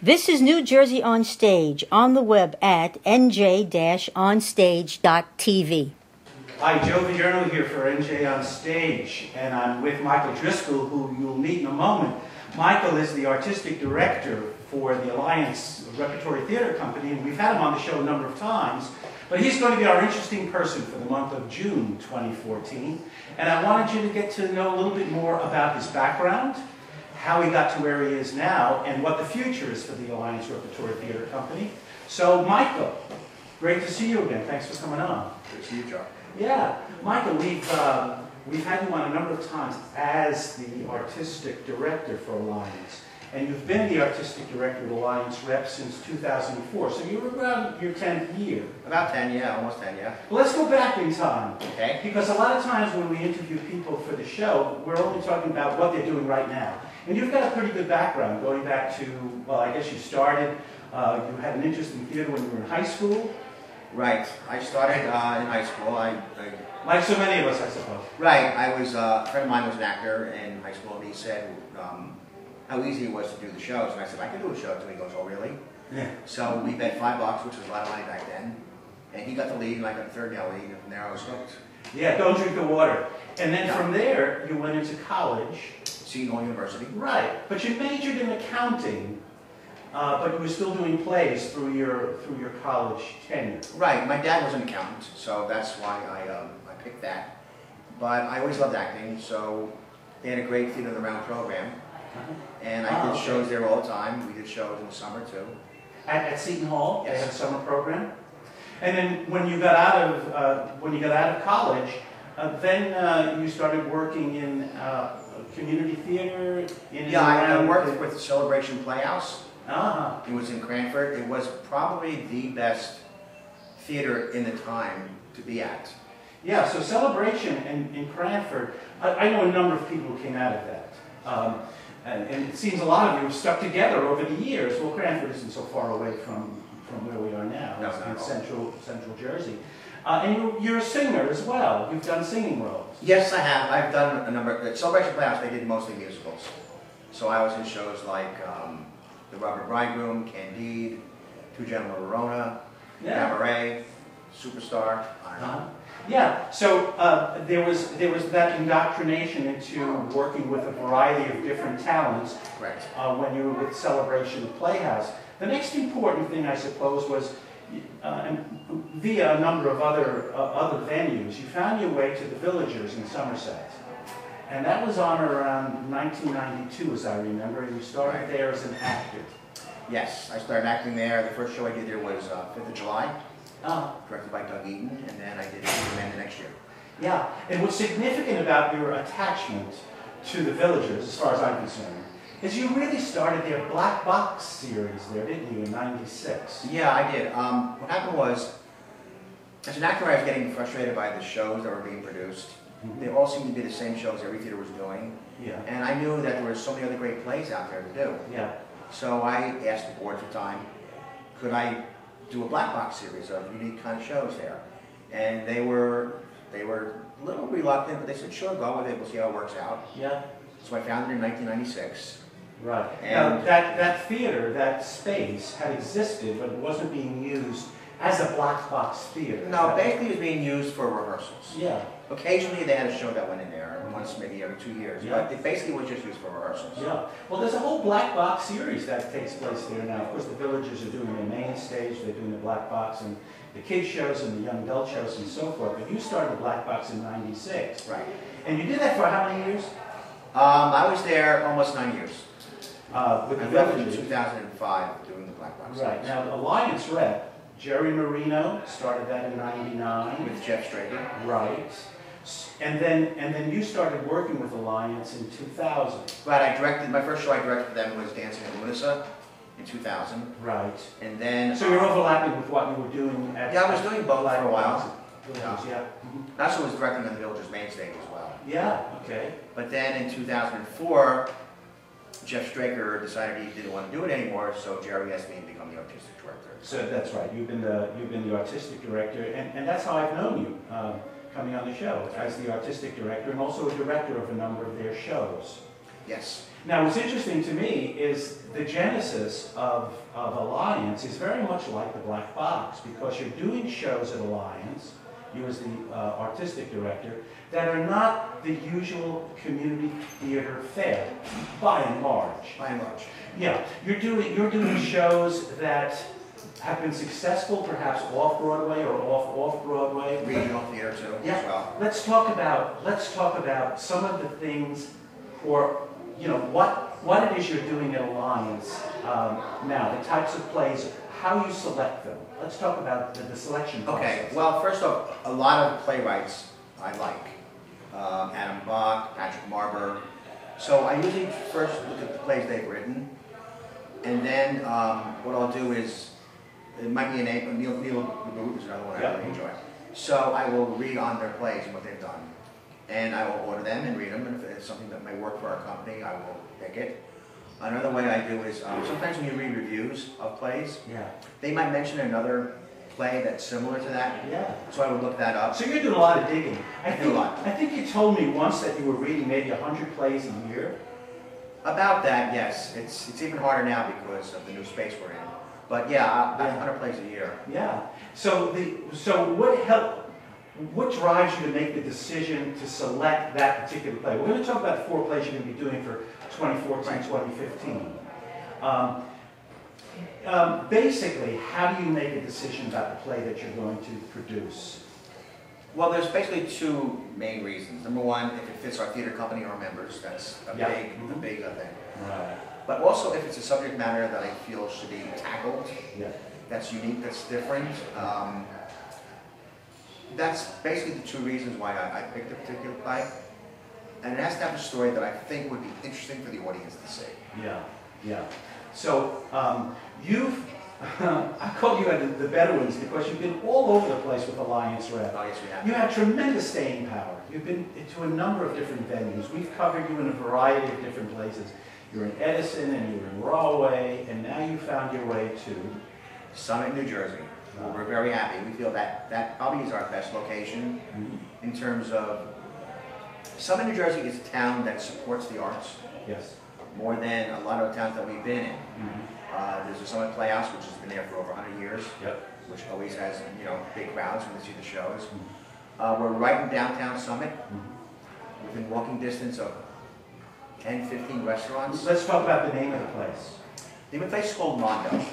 This is New Jersey on Stage, on the web at nj-onstage.tv. Hi, Joe Viterno here for NJ on Stage, and I'm with Michael Driscoll, who you'll meet in a moment. Michael is the artistic director for the Alliance Repertory Theater Company, and we've had him on the show a number of times, but he's going to be our interesting person for the month of June 2014, and I wanted you to get to know a little bit more about his background, how he got to where he is now, and what the future is for the Alliance Repertory Theater Company. So, Michael, great to see you again. Thanks for coming on. Good to see you, Joe. Yeah, Michael, we've had you on a number of times as the artistic director for Alliance, and you've been the artistic director of Alliance Rep since 2004. So you're around your 10th year. About 10, yeah, almost 10, yeah. Well, let's go back in time. Okay. Because a lot of times when we interview people for the show, we're only talking about what they're doing right now. And you've got a pretty good background going back to, well, I guess you started, you had an interest in theater when you were in high school. Right. I started in high school. Like so many of us, I suppose. Right. I was, a friend of mine was an actor in high school, and he said how easy it was to do the shows. And I said, I can do a show too. He goes, oh, really? Yeah. So we bet $5, which was a lot of money back then. And he got the lead, and I got the third lead, and from there I was hooked. Yeah, don't drink the water. And then from there, you went into college. Seton Hall University. Right. But you majored in accounting, but you were still doing plays through your college tenure. Right. My dad was an accountant, so that's why I picked that. But I always loved acting, so they had a great theater in the round program. And I did shows there all the time. We did shows in the summer too. At Seton Hall, yes. They had a summer program. And then when you got out of college, then you started working in community theater. I worked with Celebration Playhouse. Uh-huh. It was in Cranford. It was probably the best theater in the time to be at. Yeah. So Celebration in Cranford. I know a number of people who came out of that. And it seems a lot of you have stuck together over the years. Well, Cranford isn't so far away from where we are now. No, it's in not central Jersey. And you're a singer as well. You've done singing roles. Yes, I have. I've done a number. At Celebration Playhouse, they did mostly musicals. So I was in shows like The Robert Bridegroom, Candide, Two Gentlemen of Verona, Cabaret, Superstar. I don't know. Yeah, so there was that indoctrination into working with a variety of different talents. Correct. When you were with Celebration Playhouse. The next important thing, I suppose, was via a number of other venues, you found your way to the Villagers in Somerset. And that was on around 1992, as I remember, and you started there as an actor. Yes, I started acting there. The first show I did there was 5th of July. Directed by Doug Eaton, and then I did Superman the next year. Yeah, and what's significant about your attachment to the Villagers, as far as I'm concerned, is you really started their Black Box series there, didn't you, in '96? Yeah, I did. What happened was, as an actor, I was getting frustrated by the shows that were being produced. Mm-hmm. They all seemed to be the same shows every theater was doing. Yeah. And I knew that there were so many other great plays out there to do. Yeah. So I asked the board for time, could I do a black box series of unique kind of shows there? And they were a little reluctant, but they said, sure, go with it, we'll see how it works out. Yeah. So I found it in 1996. Right. And now, that theater, that space, had existed, but it wasn't being used as a black box theater. No, basically it was being used for rehearsals. Yeah. Occasionally they had a show that went in there, once maybe every 2 years, but it basically was just used for rehearsals. Yeah. Well, there's a whole black box series that takes place there now. Of course, the Villagers are doing their main stage, they're doing the black box and the kids shows and the young adult shows and so forth. But you started the black box in '96. Right. And you did that for how many years? I was there almost 9 years. With the I left Villagers. in 2005 doing the black box. Right. Now, Alliance Rep, Jerry Marino started that in '99. With Jeff Straker. Right. And then you started working with Alliance in 2000. Right, I directed, my first show I directed for them was Dancing at Lunasa in 2000. Right. And then... So you're overlapping with what you were doing at... Yeah, I was doing both for a while. Yeah. I also was directing on the Villagers main stage as well. Yeah, okay. But then in 2004, Jeff Straker decided he didn't want to do it anymore, so Jerry asked me to become the artistic director. So that's right, you've been the artistic director, and that's how I've known you. Coming on the show as the artistic director and also a director of a number of their shows. Yes. Now, what's interesting to me is the genesis of Alliance is very much like the Black Box, because you're doing shows at Alliance, you as the artistic director, that are not the usual community theater fare, by and large. By and large. Yeah, you're doing shows that have been successful, perhaps off Broadway or off Broadway. Regional theater too, yeah. as well. Let's talk about some of the things, or what it is you're doing at Alliance now, the types of plays, how you select them. Let's talk about the selection process. Okay, well, first off, a lot of playwrights I like. Adam Bach, Patrick Marber. So I usually first look at the plays they've written, and then what I'll do is, it might be a name, Neil Baruch is another one I really enjoy. So I will read on their plays and what they've done. And I will order them and read them, and if it's something that may work for our company, I will pick it. Another way I do is, sometimes when you read reviews of plays, they might mention another play that's similar to that. Yeah. So I would look that up. So you're doing a lot of digging. I do a lot. I think you told me once that you were reading maybe 100 plays a year. About that, yes. It's even harder now because of the new space we're in. But yeah, about 100 plays a year. Yeah. So what drives you to make the decision to select that particular play? We're going to talk about the 4 plays you're going to be doing for 2014, 2015. Basically, how do you make a decision about the play that you're going to produce? Well, there's basically 2 main reasons. Number one, if it fits our theater company or our members, that's a big thing. Right. But also if it's a subject matter that I feel should be tackled, that's unique, that's different. That's basically the 2 reasons why I picked a particular play. And it has to have a story that I think would be interesting for the audience to see. Yeah. So I called you the Bedouins because you've been all over the place with Alliance Rep. Oh, yes, we have. You have tremendous staying power. You've been to a number of different venues. We've covered you in a variety of different places. You're in Edison and you're in Rahway, and now you found your way to Summit, New Jersey. We're very happy. We feel that probably is our best location in terms of Summit, New Jersey is a town that supports the arts. Yes. More than a lot of towns that we've been in. There's a Summit Playhouse, which has been there for over 100 years, which always has big crowds when they see the shows. We're right in downtown Summit, within walking distance of 10, 15 restaurants. Let's talk about the name of the place. The name of the place is called Mondo.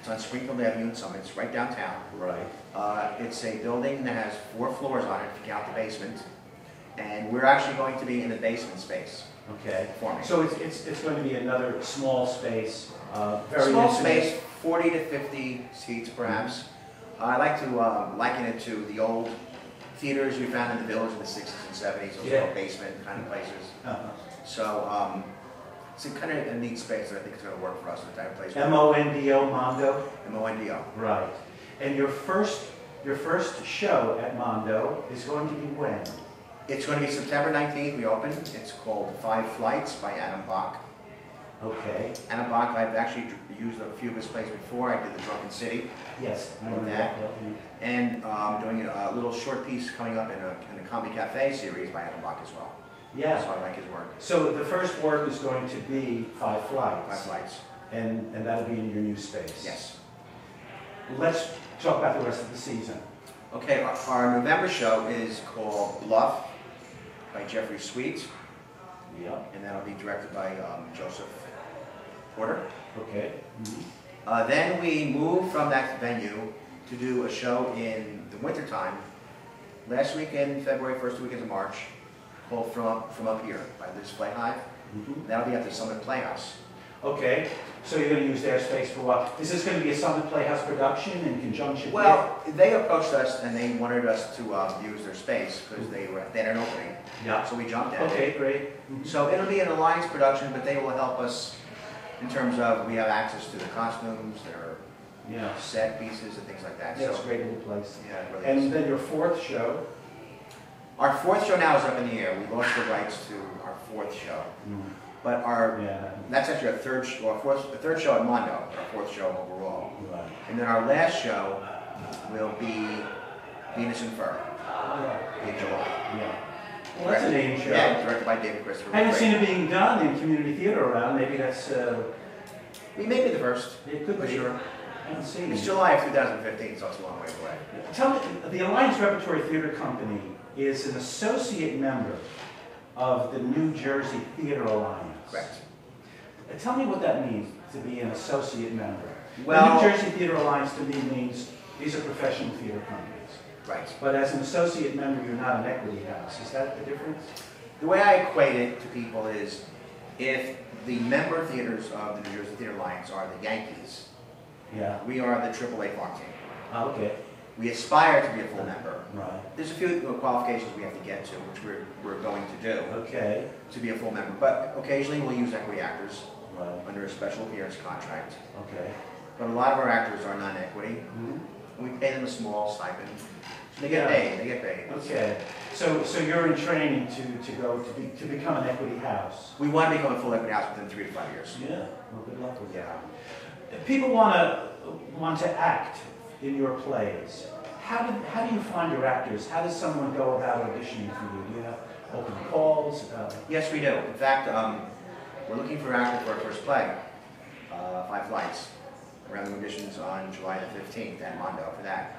It's on Springfield Avenue in Summit. It's right downtown. Right. It's a building that has 4 floors on it, if you count the basement. And we're actually going to be in the basement space. Okay. Performing. So it's going to be another small space, very small intimate. space, 40 to 50 seats perhaps. I like to liken it to the old theaters we found in the village in the 60s and 70s, those little basement kind of places. So it's a kind of a neat space that I think is going to work for us, the type of place. M-O-N-D-O, Mondo? M-O-N-D-O. Right. And your first show at Mondo is going to be when? It's going to be September 19th, we open. It's called 5 Flights by Adam Bach. Okay. Adam Bach, I've actually used a few of his plays before. I did The Drunken City. Yes. I With that. And doing a little short piece coming up in a Comedy Cafe series by Adam Bach as well. Yeah. So I like his work. So the first work is going to be 5 Flights. 5 Flights. And that'll be in your new space. Yes. Let's talk about the rest of the season. Okay, our November show is called Bluff by Jeffrey Sweet. Yeah. And that'll be directed by Joseph Porter. Okay. Then we move from that venue to do a show in the wintertime, last weekend, February, first weekend of March, called From Up Here by Liz Playhive. That'll be at the Summit Playhouse. Okay, so you're going to use their space for what? Is this going to be a Summit Playhouse production in conjunction with? They approached us and they wanted us to use their space because they had an opening. Yeah. So we jumped at it. Okay, great. So it'll be an alliance production, but they will help us in terms of we have access to the costumes, their set pieces and things like that. Yeah, so it's a great little place. Yeah, it really and is. Then your 4th show? Our 4th show now is up in the air. We lost the rights to our 4th show. But that's actually our 3rd show, the 3rd show at Mondo, our 4th show overall. Right. And then our last show will be Venus in Fur in July. Yeah. Well, that's a name show. Yeah, directed by David Christopher. I haven't seen it being done in community theater around. Maybe that's... We may be the first. It could for be. sure. I haven't seen It's it. July of 2015, so it's a long way away. Tell me, the Alliance Repertory Theater Company is an associate member of the New Jersey Theater Alliance. Correct. Tell me what that means, to be an associate member. Well, the New Jersey Theater Alliance to me means these are professional theater companies. right. But as an associate member, you're not an equity house. Is that the difference? The way I equate it to people is if the member theaters of the New Jersey Theater Alliance are the Yankees, Yeah. we are the AAA farm team. Oh, okay. We aspire to be a full member. Right. There's a few qualifications we have to get to, which we're going to do Okay. to be a full member. But occasionally we'll use equity actors Right. under a special appearance contract. Okay. But a lot of our actors are non-equity. Mm-hmm. We pay them a small stipend. So they get Yeah. paid. They get paid. Okay. So you're in training to become an equity house. We want to become a full equity house within 3 to 5 years. Yeah. Well, good luck with that. Yeah. If people want to act in your plays, how do you find your actors? How does someone go about auditioning for you? Do you have open calls? Yes, we do. In fact, we're looking for actors for our first play, 5 Flights. We're having auditions on July the 15th at Mondo for that.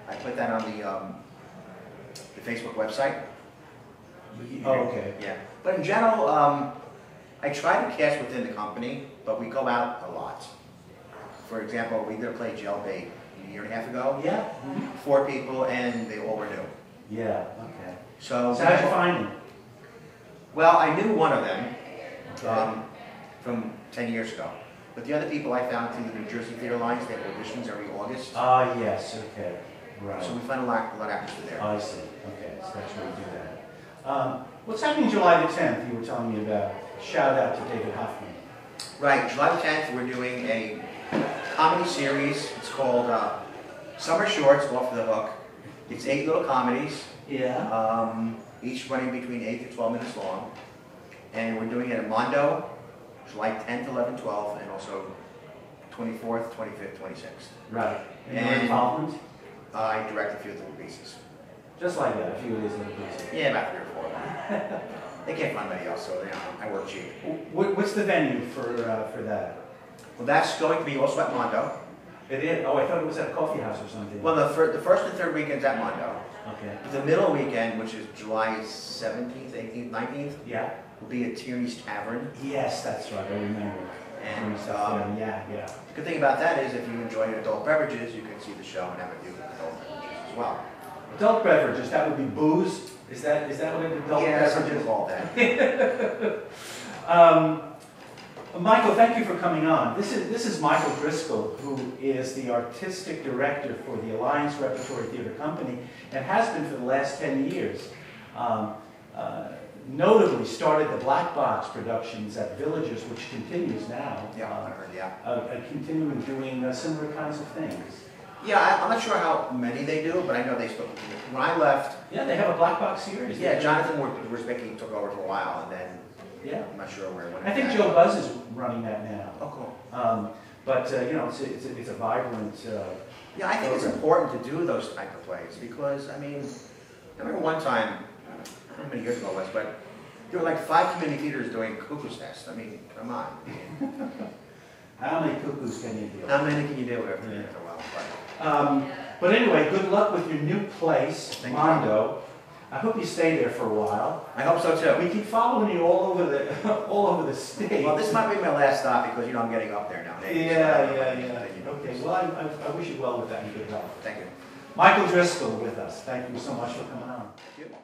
I put that on the Facebook website. Oh, okay. Yeah. But in general, I try to cast within the company, but we go out a lot. For example, we did a play Jailbait a year and a half ago. Yeah. 4 people, and they all were new. Yeah. Okay. So So how'd you find them? well, I knew one of them Okay. from 10 years ago. But the other people I found through the New Jersey Theater Alliance, they have auditions every August. Ah, yes. Okay. Right. So we find a lot of actors there. I see. Okay. So that's where you do that. What's happening July the 10th? You were telling me about. Shout out to David Hoffman. Right, July the 10th, we're doing a comedy series. It's called Summer Shorts, Off the Hook. It's 8 little comedies, Yeah. each running between 8 to 12 minutes long. And we're doing it at Mondo, July 10th, 11th, 12th, and also 24th, 25th, 26th. Right. And your And- involvement? I direct a few little pieces. Just like that. A few of these little pieces. Yeah, about 3 or 4 of them. They can't find anybody else, so you know, I work cheap. What's the venue for that? Well, that's going to be also at Mondo. It is. Oh, I thought it was at a coffee house or something. Well, the first and third weekend's at Mondo. Okay. The middle weekend, which is July 17th, 18th, 19th, Yeah. will be at Tierney's Tavern. Yes, that's right. I remember. And yeah. the good thing about that is if you enjoy adult beverages, you can see the show and have a view of adult beverages as well. Adult beverages. That would be booze. Is that what an adult Yeah, beverage something is? called that. Michael, thank you for coming on. This is Michael Driscoll, who is the artistic director for the Alliance Repertory Theater Company and has been for the last 10 years. Notably started the Black Box productions at Villagers, which continues now. Yeah, I heard, yeah. Continuing doing similar kinds of things. Yeah, I'm not sure how many they do, but I know they still, when I left, Yeah, they have a Black Box series. yeah, Jonathan Worsbicky took over for a while, and then Yeah. I'm not sure where it went. I think Joe Buzz is running that now. Oh, cool. But you know, it's a vibrant. Yeah, I think it's important to do those type of plays because, I mean, I remember one time, I don't know how many years ago it was, but there were like 5 community theaters doing Cuckoo's Nest. I mean, come on. How many cuckoos can you do? How many can you do after Yeah. a while? But anyway, good luck with your new place, Thank you. Mondo. I hope you stay there for a while. I hope so too. We keep following you all over the state. Well, this might be my last stop because, you know, I'm getting up there now. Yeah. Okay. Well, I wish you well with that and good health. Thank you. Michael Driscoll with us. Thank you so much for coming on. Thank you.